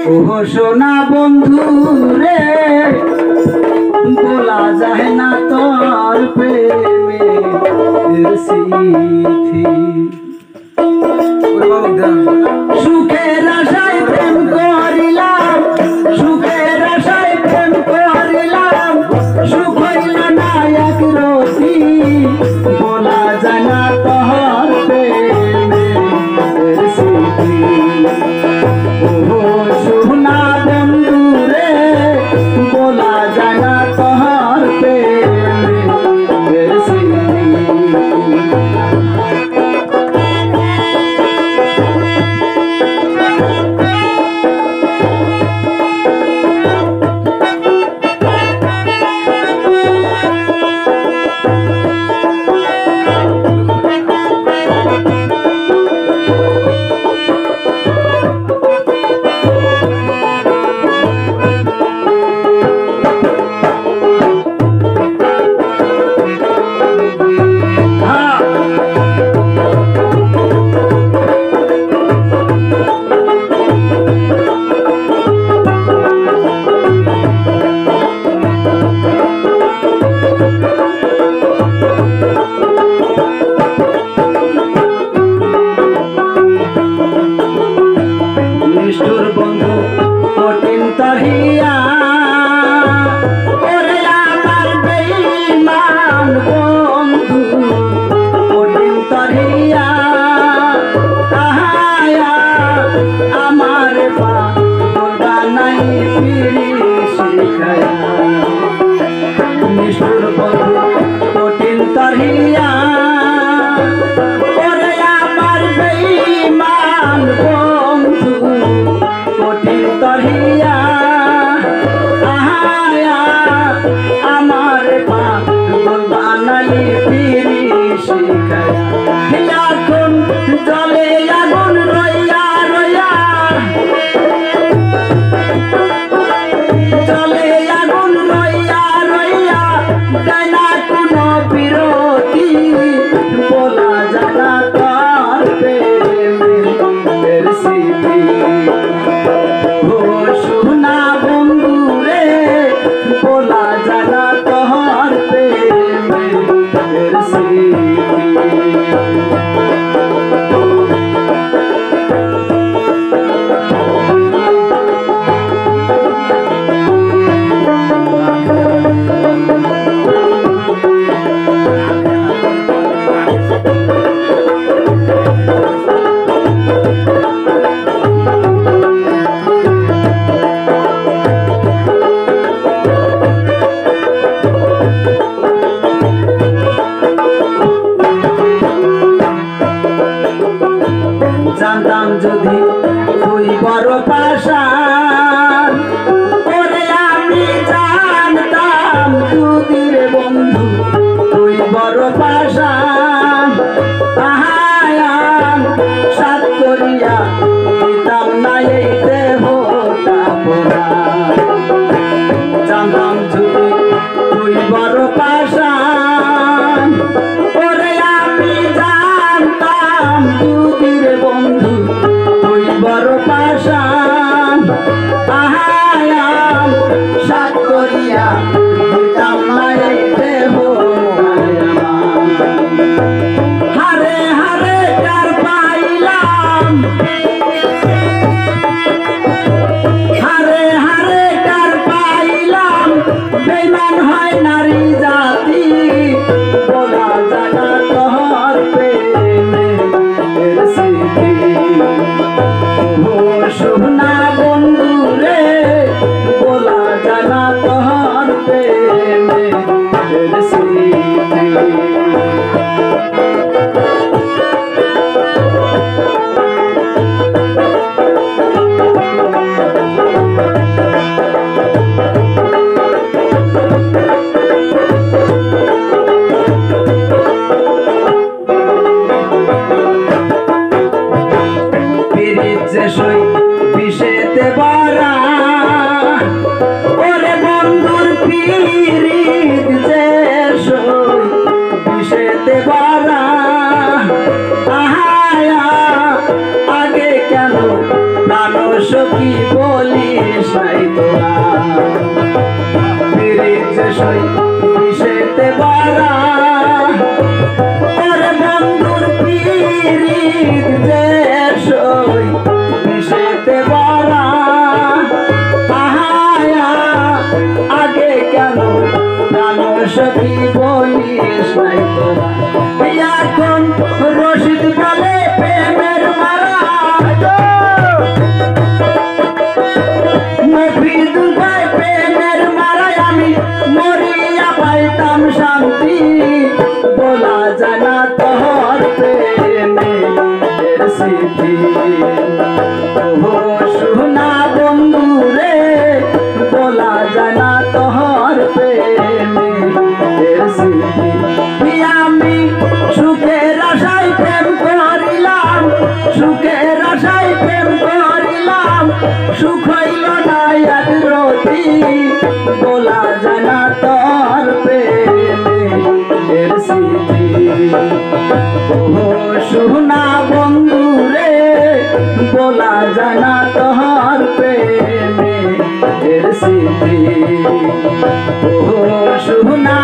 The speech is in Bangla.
ও সোনা বন্ধু রে বলা যায় না তোর প্রেমের স্মৃতি সুখের আশায় প্রেম করিলাম সুখের আশায় প্রেম করিলাম সুখ হইল না এক রতি বলা যায় না তোর প্রেমের স্মৃতি ও সোনা বন্ধু রে বলা যায় না তোর প্রেমের স্মৃতি নিষ্ঠুর বন্ধু কঠিন তহিয়া ওরে আমার বেঈমান বন্ধু কঠিন তহিয়া তাহায়া আমার বানাই পিড়ি শিখায়া নিষ্ঠুর বন্ধু কঠিন তহিয়া ওরে আমার বেঈমান বন্ধু কঠিন তহিয়া আহায়া আমার পাগল বানালি পিড়ি শিখায়া এখন জলে আগুন রইয়া রইয়া জলে আগুন রইয়া রইয়া দেয় না কোনো বিরতি বলা যায় না তোর প্রেমের স্মৃতি ও সোনা বন্ধু রে বলা যায় না তোর প্রেমের স্মৃতি জানতাম যদি তুই বড় পাশান ওরে আমি জানতাম যদি রে বন্ধু তুই বড় পাশান আহায়ান সাত করিয়া দিতাম না এই দেহটা পোড়া জানতাম যদি তুই বড় পাশান ওরে আমি জানতাম যদি রে বন্ধু তুই বড় পাশান আহায়াম সাত করিয়া দিতাম না এই দেহ হারে হারে কার পাইলাম হারে হারে কার পাইলাম বেঈমান হয় নারী জাতি বলা যায় না তোর প্রেমের স্মৃতি ও সোনা বন্ধু রে বলা যায় না তোর প্রেমের স্মৃতি বিষেতে ভরা ওরে বন্ধুর পীড়িত যে বিষেতে ভরা আহায়া আগে কেন প্রাণ সখী বলি স্মৃতি ও সোনা বন্ধু রে বলা যায় না তোর প্রেমের স্মৃতি আমি সুখের আশায় প্রেম করিলাম সুখের আশায় প্রেম করিলাম সুখ হইল না এক রতি বলা যায় না তোর প্রেমের স্মৃতি ও সোনা বন্ধু রে বলা যায় না তোর প্রেমের স্মৃতি ও সোনা